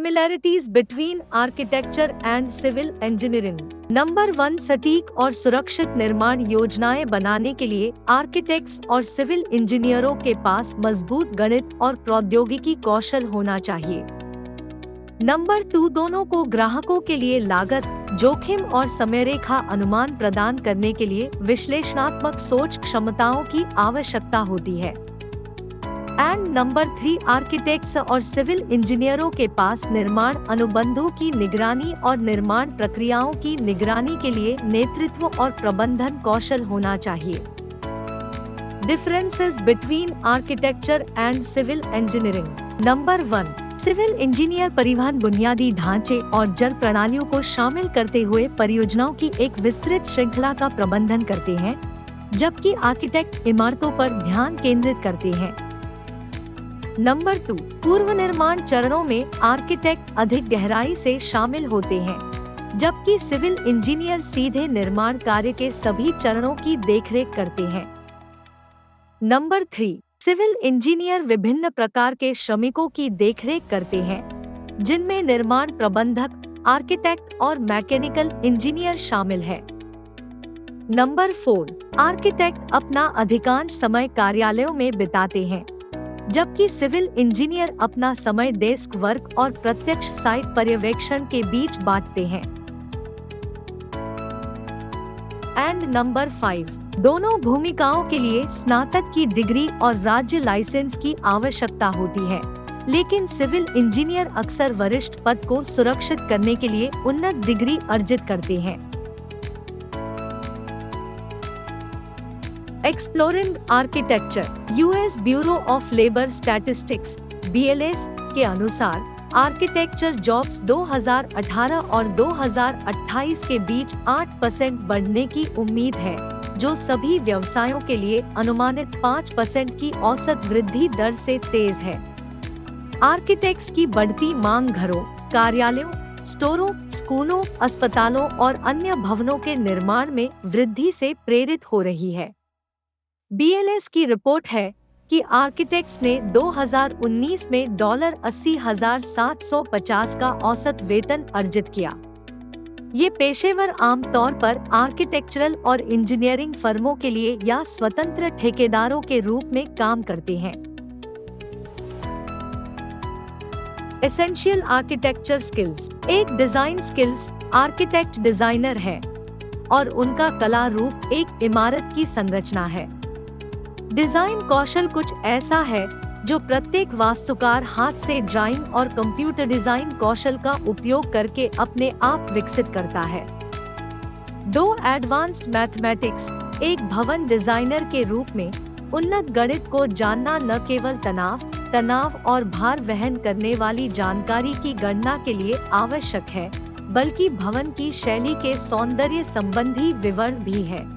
Similarities between architecture and civil engineering. Number 1, सटीक और सुरक्षित निर्माण योजनाएं बनाने के लिए आर्किटेक्ट्स और सिविल इंजीनियरों के पास मजबूत गणित और प्रौद्योगिकी कौशल होना चाहिए। नंबर 2, दोनों को ग्राहकों के लिए लागत, जोखिम और समयरेखा अनुमान प्रदान करने के लिए विश्लेषणात्मक सोच क्षमताओं की आवश्यकता होती है। एंड नंबर 3, आर्किटेक्ट्स और सिविल इंजीनियरों के पास निर्माण अनुबंधों की निगरानी और निर्माण प्रक्रियाओं की निगरानी के लिए नेतृत्व और प्रबंधन कौशल होना चाहिए। Differences between architecture and civil engineering. Number 1, civil engineer परिवहन बुनियादी ढांचे और जल प्रणालियों को शामिल करते हुए परियोजनाओं की एक विस्तृत श्रृंखला का प्रबंधन करते हैं, जबकि आर्किटेक्ट इमारतों पर ध्यान केंद्रित करते हैं। नंबर 2, पूर्व निर्माण चरणों में आर्किटेक्ट अधिक गहराई से शामिल होते हैं, जबकि सिविल इंजीनियर सीधे निर्माण कार्य के सभी चरणों की देखरेख करते हैं। नंबर 3, सिविल इंजीनियर विभिन्न प्रकार के श्रमिकों की देखरेख करते हैं, जिनमें निर्माण प्रबंधक, आर्किटेक्ट और मैकेनिकल इंजीनियर शामिल है। नंबर 4, आर्किटेक्ट अपना अधिकांश समय कार्यालयों में बिताते हैं, जबकि सिविल इंजीनियर अपना समय डेस्क वर्क और प्रत्यक्ष साइट पर्यवेक्षण के बीच बांटते हैं। एंड नंबर 5, दोनों भूमिकाओं के लिए स्नातक की डिग्री और राज्य लाइसेंस की आवश्यकता होती है, लेकिन सिविल इंजीनियर अक्सर वरिष्ठ पद को सुरक्षित करने के लिए उन्नत डिग्री अर्जित करते हैं। Exploring architecture. US bureau of labour statistics (BLS) के अनुसार आर्किटेक्चर जॉब्स 2018 और 2028 के बीच 8% बढ़ने की उम्मीद है, जो सभी व्यवसायों के लिए अनुमानित 5% की औसत वृद्धि दर से तेज है। आर्किटेक्ट्स की बढ़ती मांग घरों, कार्यालयों, स्टोरों, स्कूलों, अस्पतालों और अन्य भवनों के निर्माण में वृद्धि से प्रेरित हो रही है। BLS की रिपोर्ट है कि आर्किटेक्ट्स ने 2019 में $80,750 का औसत वेतन अर्जित किया। ये पेशेवर आमतौर पर आर्किटेक्चरल और इंजीनियरिंग फर्मों के लिए या स्वतंत्र ठेकेदारों के रूप में काम करते हैं। Essential architecture skills. एक डिजाइन स्किल्स आर्किटेक्ट डिजाइनर है और उनका कला रूप एक इमारत की संरचना है। डिजाइन कौशल कुछ ऐसा है जो प्रत्येक वास्तुकार हाथ से ड्राइंग और कंप्यूटर डिजाइन कौशल का उपयोग करके अपने आप विकसित करता है। 2, एडवांस्ड मैथमेटिक्स। एक भवन डिजाइनर के रूप में उन्नत गणित को जानना न केवल तनाव और भार वहन करने वाली जानकारी की गणना के लिए आवश्यक है, बल्कि भवन की शैली के सौंदर्य संबंधी विवरण भी है।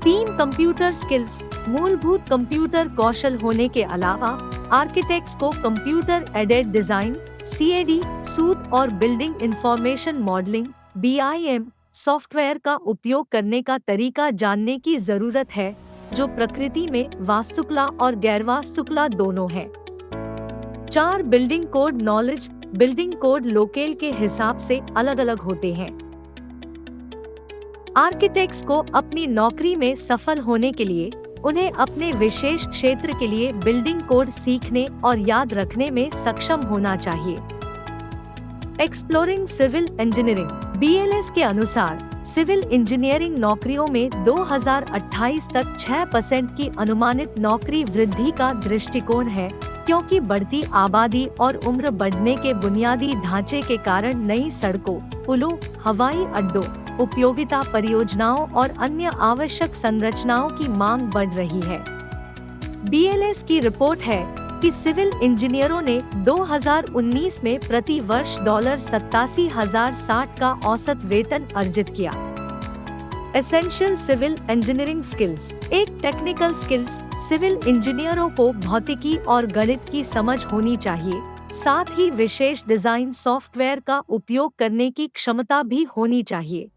3, कंप्यूटर स्किल्स। मूलभूत कंप्यूटर कौशल होने के अलावा आर्किटेक्ट्स को computer aided design (CAD) suite और building information modelling (BIM) software का उपयोग करने का तरीका जानने की जरूरत है, जो प्रकृति में वास्तुकला और गैर-वास्तुकला दोनों है। 4, building code knowledge. Building code local के हिसाब से अलग-अलग होते हैं। आर्किटेक्ट्स को अपनी नौकरी में सफल होने के लिए उन्हें अपने विशेष क्षेत्र के लिए बिल्डिंग कोड सीखने और याद रखने में सक्षम होना चाहिए। Exploring civil engineering. BLS के अनुसार सिविल इंजीनियरिंग नौकरियों में 2028 तक 6% की अनुमानित नौकरी वृद्धि का दृष्टिकोण है, क्योंकि बढ़ती आबादी और उम्र बढ़ने के बुनियादी ढांचे के कारण नई सड़कों, पुलों, हवाई अड्डों, उपयोगिता परियोजनाओं और अन्य आवश्यक संरचनाओं की मांग बढ़ रही है। BLS की रिपोर्ट है कि सिविल इंजीनियरों ने 2019 में प्रति वर्ष $87,060 का औसत वेतन अर्जित किया। Essential civil engineering skills. एक टेक्निकल स्किल्स सिविल इंजीनियरों को भौतिकी और गणित की समझ होनी चाहिए, साथ ही विशेष डिजाइन सॉफ्टवेयर का उपयोग करने की क्षमता भी होनी चाहिए।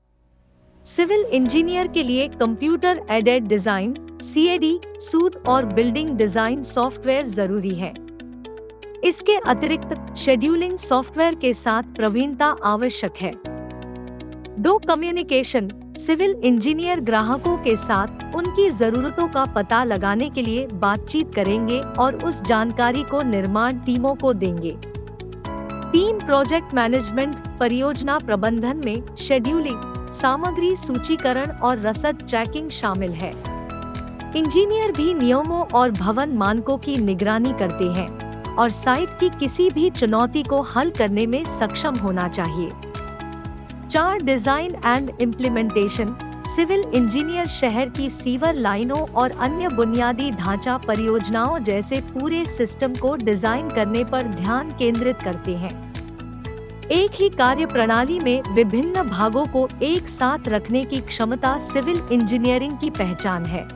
सिविल इंजीनियर के लिए computer aided design (CAD) suite और बिल्डिंग डिजाइन सॉफ्टवेयर जरूरी है। इसके अतिरिक्त शेड्यूलिंग सॉफ्टवेयर के साथ प्रवीणता आवश्यक है। 2 कम्युनिकेशन। सिविल इंजीनियर ग्राहकों के साथ उनकी जरूरतों का पता लगाने के लिए बातचीत करेंगे और उस जानकारी को निर्माण टीमों को देंगे। 3 प्रोजेक्ट मैनेजमेंट। परियोजना प्रबंधन में शेड्यूलिंग, सामग्री सूचीकरण और रसद ट्रैकिंग शामिल है। इंजीनियर भी नियमों और भवन मानकों की निगरानी करते हैं और साइट की किसी भी चुनौती को हल करने में सक्षम होना चाहिए। 4 design and implementation. Civil engineer शहर की सीवर लाइनों और अन्य बुनियादी ढांचा परियोजनाओं जैसे पूरे सिस्टम को डिजाइन करने पर ध्यान केंद्रित करते हैं। एक ही कार्य प्रणाली में विभिन्न भागों को एक साथ रखने की क्षमता सिविल इंजीनियरिंग की पहचान है।